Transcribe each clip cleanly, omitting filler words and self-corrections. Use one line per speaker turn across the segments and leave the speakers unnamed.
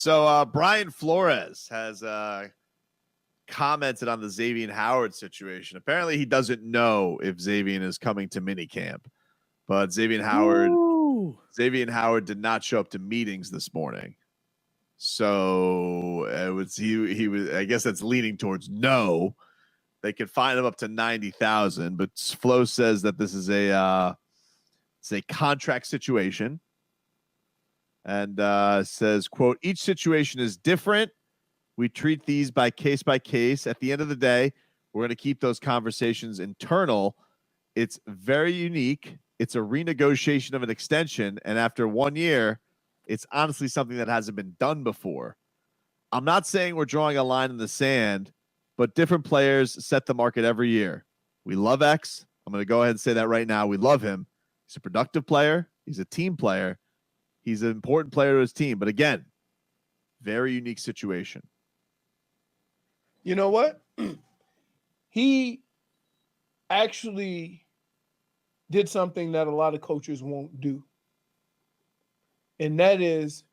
So Brian Flores has commented on the Xavien Howard situation. Apparently, he doesn't know if Xavien is coming to minicamp, but Xavien Howard did not show up to meetings this morning. So it was he was. I guess that's leaning towards no. They could fine him up to 90,000, but Flo says that this is it's a contract situation, and says, "quote Each situation is different. We treat these by case. At the end of the day, we're going to keep those conversations internal. It's very unique. It's a renegotiation of an extension, and after 1 year, it's honestly something that hasn't been done before. I'm not saying we're drawing a line in the sand, but different players set the market every year. We love X. I'm going to go ahead and say that right now. We love him. He's a productive player. He's a team player. He's an important player to his team. But again, very unique situation."
You know what? He actually did something that a lot of coaches won't do. And that is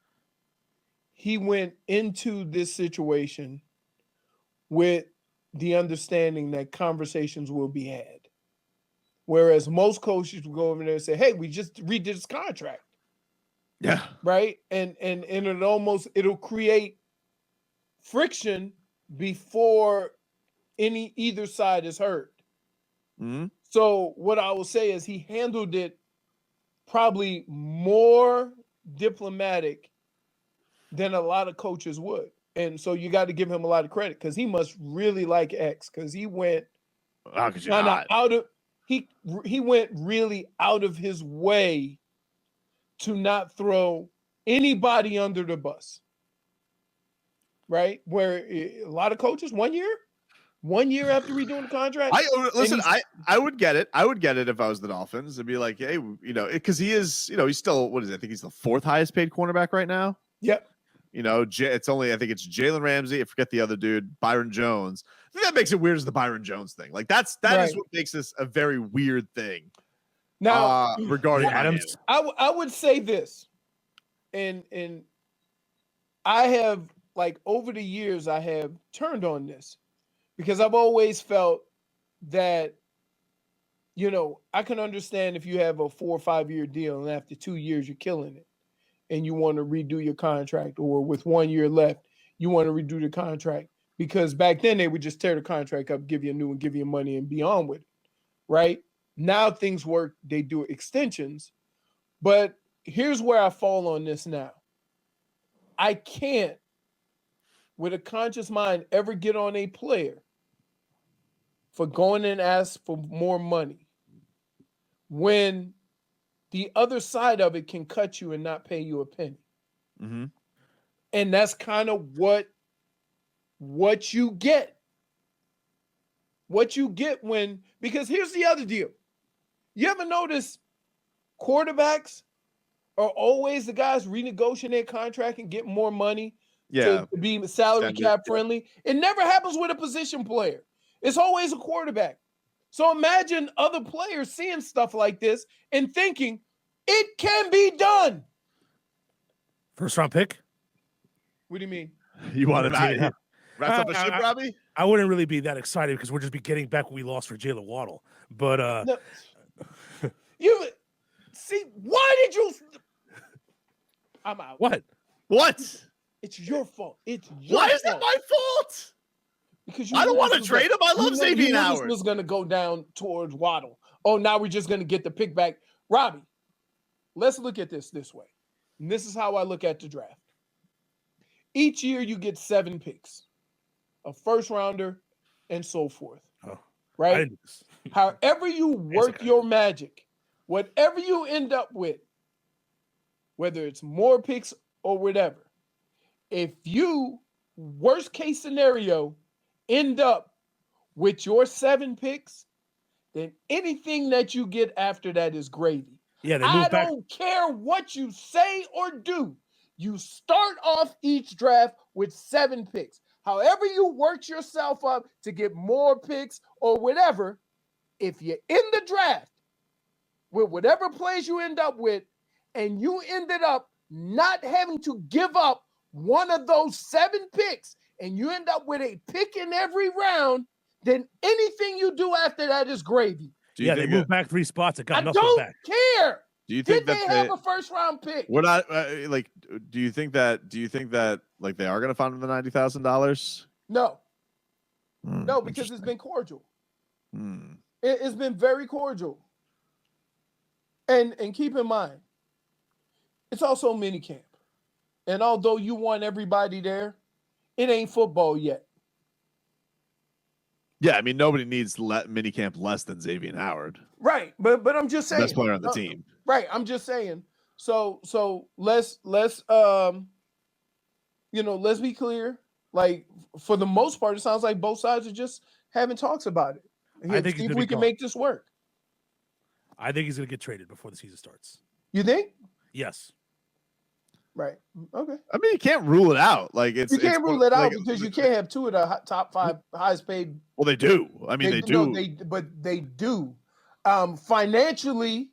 he went into this situation with the understanding that conversations will be had. Whereas most coaches will go over there and say, hey, we just redid this contract.
Yeah.
Right? And it'll create friction before either side is heard.
Mm-hmm.
So what I will say is he handled it probably more diplomatic than a lot of coaches would. And so you got to give him a lot of credit because he must really like X because he went he went really out of his way to not throw anybody under the bus. Right? Where a lot of coaches, 1 year after redoing the contract.
I would get it. I would get it if I was the Dolphins and be like, hey, because he is, he's still, what is it? I think he's the fourth highest paid cornerback right now.
Yep.
It's only, I think it's Jalen Ramsey. I forget the other dude, Byron Jones. I think that makes it weird is the Byron Jones thing. Like that is what makes this a very weird thing.
Now,
regarding Adams,
I would say this, and I have, like, over the years, I have turned on this because I've always felt that, I can understand if you have a 4 or 5 year deal and after 2 years you're killing it and you want to redo your contract, or with 1 year left, you want to redo the contract, because back then they would just tear the contract up, give you a new one, give you money and be on with it. Right? Now things work. They do extensions, but here's where I fall on this now. I can't, with a conscious mind, ever get on a player for going and ask for more money when the other side of it can cut you and not pay you a penny.
Mm-hmm.
And that's kind of what you get. What you get because here's the other deal. You ever notice quarterbacks are always the guys renegotiating their contract and getting more money to be salary cap friendly? It never happens with a position player. It's always a quarterback. So imagine other players seeing stuff like this and thinking it can be done.
First round pick?
What do you mean?
You want to wrap up a ship, Robbie?
I wouldn't really be that excited because we're just be getting back what we lost for Jalen Waddle. But
no. You see, why did you? I'm out.
What?
It's your fault.
Why is that my fault?
Because
I don't want to trade him. I love Xavien Howard.
This was going to go down towards Waddle. Oh, now we're just going to get the pick back. Robbie, let's look at this way. And this is how I look at the draft. Each year you get 7 picks, a first rounder, and so forth.
Oh,
right? However you work your magic, whatever you end up with, whether it's more picks or whatever, if you, worst case scenario, end up with your 7 picks, then anything that you get after that is gravy.
Yeah,
I don't care what you say or do. You start off each draft with 7 picks. However you worked yourself up to get more picks or whatever, if you're in the draft with whatever plays you end up with, and you ended up not having to give up one of those 7 picks and you end up with a pick in every round, then anything you do after that is gravy.
Yeah, they moved back 3 spots. It got
I
nothing
don't
back.
care.
Do you think
Did
that
they have a first round pick?
We're not like. Do you think that like they are going to find him the $90,000?
No, no, because it's been cordial. It's been very cordial. And keep in mind, it's also mini camp. And although you want everybody there, it ain't football yet.
Yeah, I mean nobody needs mini camp less than Xavien Howard.
Right, but I'm just saying,
best player on the team.
Right, I'm just saying. So let's let's be clear. Like for the most part, it sounds like both sides are just having talks about it.
I think
see if we can make this work.
I think he's going to get traded before the season starts.
You think?
Yes.
Right. Okay.
I mean, you can't rule it out. Like you
can't rule it out because you can't have 2 of the top 5 highest paid.
Well, they do. I mean, they do.
No, they do. Financially,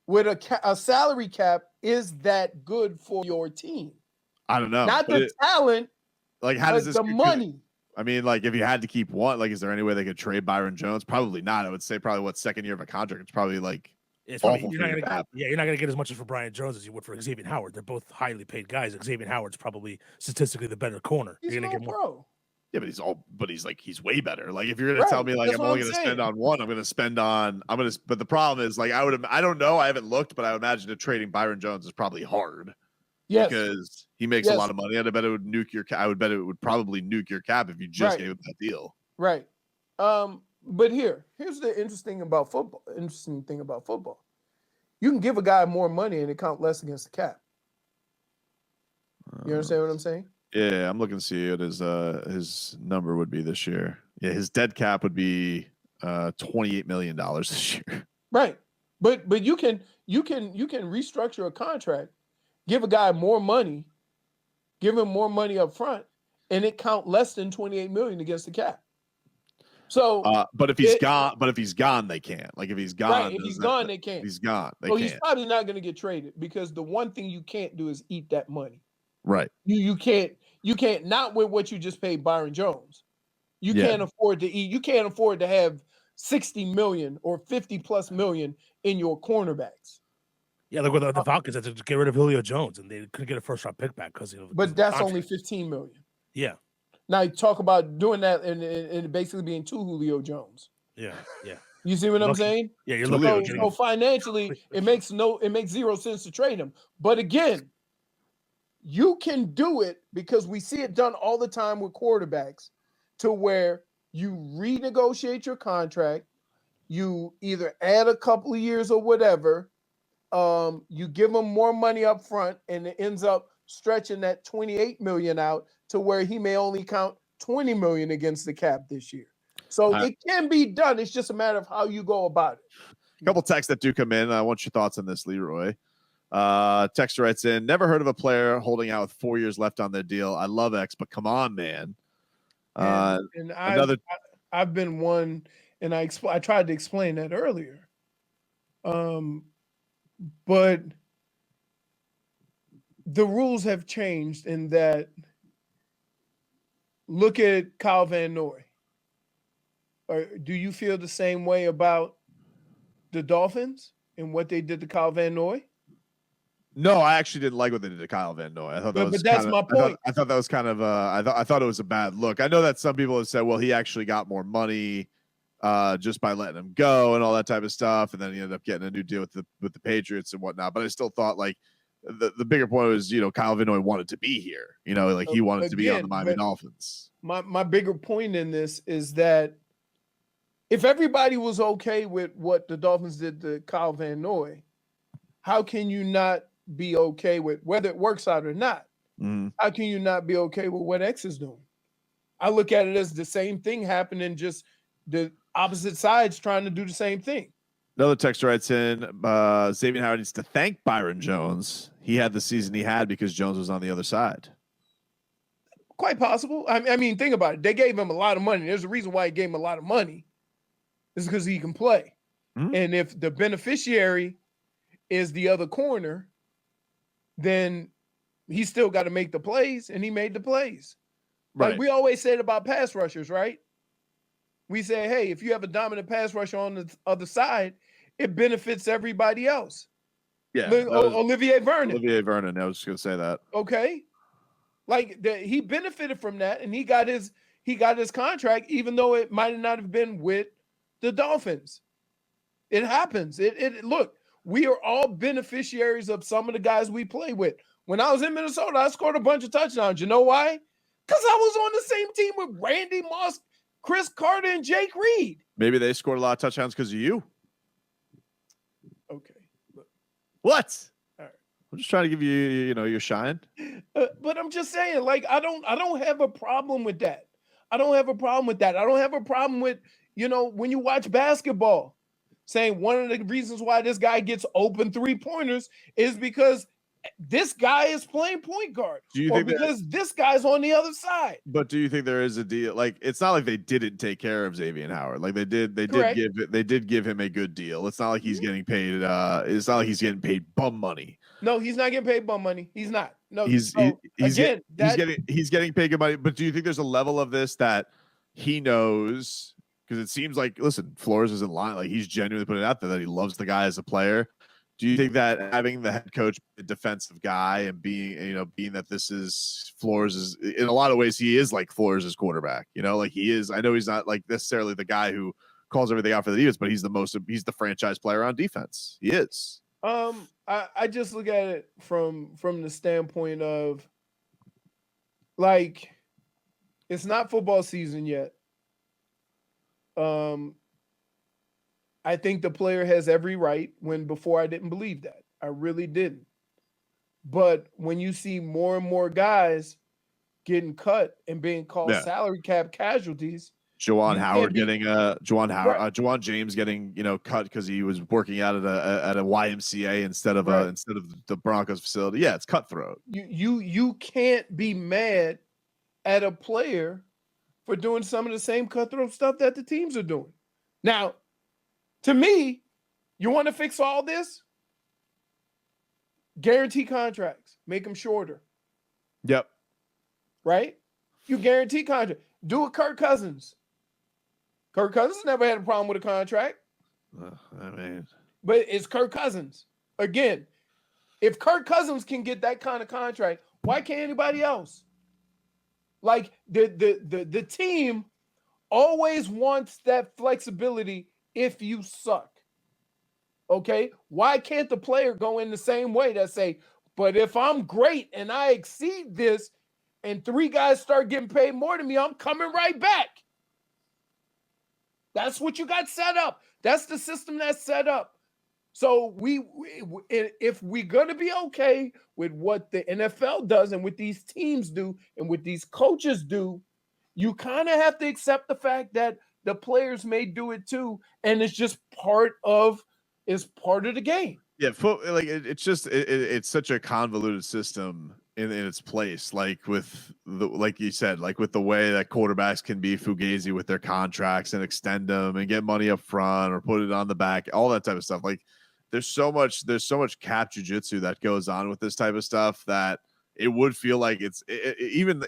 with a salary cap, is that good for your team?
I don't know.
Not the talent.
Like, how does this
the money?
I mean, like, if you had to keep one, like, is there any way they could trade Byron Jones? Probably not. I would say probably second year of a contract. It's probably like awful. You're not
gonna get as much for Brian Jones as you would for Xavien Howard. They're both highly paid guys. Xavien Howard's probably statistically the better corner.
He's
you're gonna get more.
Pro.
Yeah, but he's way better. Like, if you're gonna tell me like I'm only gonna spend on one, but the problem is like I don't know. I haven't looked, but I would imagine that trading Byron Jones is probably hard.
Yes.
Because he makes a lot of money, and I bet it would nuke your cap. I would bet it would probably nuke your cap if you just gave him that deal.
Right. But here's the interesting thing about football. You can give a guy more money and it count less against the cap. You understand what I'm saying?
Yeah, I'm looking to see what his number would be this year. Yeah, his dead cap would be $28 million this year.
Right. But you can restructure a contract, give a guy more money, give him more money up front, and it count less than $28 million against the cap. So,
but if he's gone, they can't. Like if he's gone,
right, if he's gone, they can't.
If he's gone, they
can't.
He's
probably not going to get traded because the one thing you can't do is eat that money.
Right.
You can't not with what you just paid Byron Jones. You can't afford to eat. You can't afford to have 60 million or 50 plus million in your cornerbacks.
Yeah, look with the Falcons had to get rid of Julio Jones, and they couldn't get a first round pick back because
But that's only 15 million.
Yeah.
Now you talk about doing that and basically being 2 Julio Jones.
Yeah.
You see what I'm saying?
Yeah, you're looking.
So financially, it makes 0 sense to trade him. But again, you can do it because we see it done all the time with quarterbacks, to where you renegotiate your contract, you either add a couple of years or whatever. You give him more money up front, and it ends up stretching that 28 million out to where he may only count 20 million against the cap this year. So it can be done. It's just a matter of how you go about it.
A couple texts that do come in. I want your thoughts on this, Leroy. Texter writes in, never heard of a player holding out with 4 years left on their deal. I love X, but come on, man.
And I've been one, and I tried to explain that earlier. But the rules have changed in that. Look at Kyle Van Noy. Or do you feel the same way about the Dolphins and what they did to Kyle Van Noy?
No, I actually didn't like what they did to Kyle Van Noy. I thought that was.
But that's my point.
I thought that was kind of. I thought it was a bad look. I know that some people have said, well, he actually got more money just by letting him go and all that type of stuff, and then he ended up getting a new deal with the Patriots and whatnot. But I still thought like the bigger point was, Kyle Van Noy wanted to be here. Like he wanted to be on the Miami Dolphins.
My bigger point in this is that if everybody was okay with what the Dolphins did to Kyle Van Noy, how can you not be okay with whether it works out or not? How can you not be okay with what X is doing? I look at it as the same thing happening, just the opposite sides trying to do the same thing.
Another text writes in, Xavien Howard needs to thank Byron Jones. He had the season he had because Jones was on the other side.
Quite possible. I mean, think about it. They gave him a lot of money. There's a reason why he gave him a lot of money. It's because he can play. And if the beneficiary is the other corner, then he still got to make the plays, and he made the plays.
Right.
Like we always said about pass rushers, right? We say, hey, if you have a dominant pass rusher on the other side, it benefits everybody else.
Yeah.
Olivier Vernon.
Olivier Vernon. I was just gonna say that.
Okay. Like he benefited from that, and he got his contract, even though it might not have been with the Dolphins. It happens. Look, we are all beneficiaries of some of the guys we play with. When I was in Minnesota, I scored a bunch of touchdowns. You know why? Because I was on the same team with Randy Moss, Chris Carter, and Jake Reed.
Maybe they scored a lot of touchdowns because of you.
Okay.
What?
All right.
I'm just trying to give you, your shine.
But I'm just saying, like, I don't have a problem with that. I don't have a problem with that. I don't have a problem with, when you watch basketball, saying one of the reasons why this guy gets open 3-pointers is because this guy is playing point guard.
Do you think
because this guy's on the other side?
But do you think there is a deal? Like, it's not like they didn't take care of Xavien Howard. Like they did give him a good deal. It's not like he's getting paid. It's not like he's getting paid bum money.
No, he's not getting paid bum money. He's not. No,
he's getting paid good money. But do you think there's a level of this that he knows? Because it seems like, listen, Flores isn't lying. Like he's genuinely putting it out there that he loves the guy as a player. Do you think that having the head coach, a defensive guy, and being that this is Flores in a lot of ways, he is like Flores' quarterback, like he is. I know he's not like necessarily the guy who calls everything out for the defense, but he's the franchise player on defense. He is.
I just look at it from the standpoint of like, it's not football season yet. I think the player has every right, when before I didn't believe that. I really didn't. But when you see more and more guys getting cut and being called salary cap casualties,
Juwan James getting cut because he was working out at a YMCA instead of the Broncos facility. Yeah, it's cutthroat.
You can't be mad at a player for doing some of the same cutthroat stuff that the teams are doing. Now, to me, you want to fix all this? Guarantee contracts. Make them shorter.
Yep.
Right? You guarantee contract. Do it Kirk Cousins. Kirk Cousins never had a problem with a contract. But it's Kirk Cousins. Again, if Kirk Cousins can get that kind of contract, why can't anybody else? Like the team always wants that flexibility if you suck. Okay? Why can't the player go in the same way that say, but if I'm great and I exceed this and 3 guys start getting paid more than me, I'm coming right back. That's what you got set up. That's the system that's set up. So if we're going to be okay with what the NFL does and what these teams do and what these coaches do, you kind of have to accept the fact that the players may do it too, and it's just part of the game.
Yeah, it's such a convoluted system in its place. Like like you said, like with the way that quarterbacks can be fugazi with their contracts and extend them and get money up front or put it on the back, all that type of stuff. Like there's so much cap jujitsu that goes on with this type of stuff that it would feel like even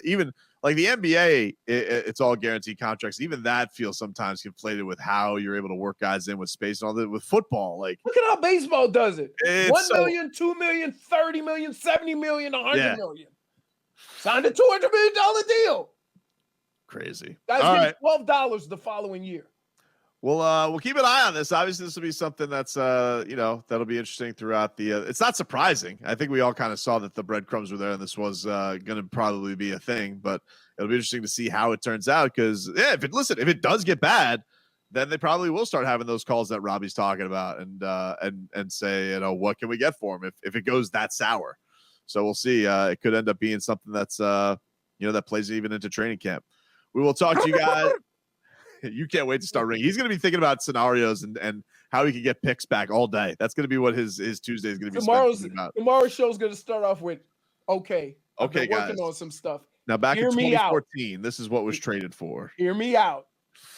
like the NBA, it's all guaranteed contracts. Even that feels sometimes conflated with how you're able to work guys in with space and all that. With football, like
look at how baseball does it. 1 million, 2 million, 30 million, 70 million, 100 million. Signed a $200 million deal.
Crazy.
Guys get $12 the following year.
We'll keep an eye on this. Obviously, this will be something that's that'll be interesting throughout the. It's not surprising. I think we all kind of saw that the breadcrumbs were there, and this was going to probably be a thing. But it'll be interesting to see how it turns out. Because if it does get bad, then they probably will start having those calls that Robbie's talking about, and say, what can we get for him if it goes that sour. So we'll see. It could end up being something that's that plays even into training camp. We will talk to you guys. You can't wait to start ringing. He's going to be thinking about scenarios and how he can get picks back all day. That's going to be what his Tuesday is going to be.
Tomorrow's show is going to start off with,
okay,
working on some stuff.
Now back in 2014, this is what was traded for.
Hear me out.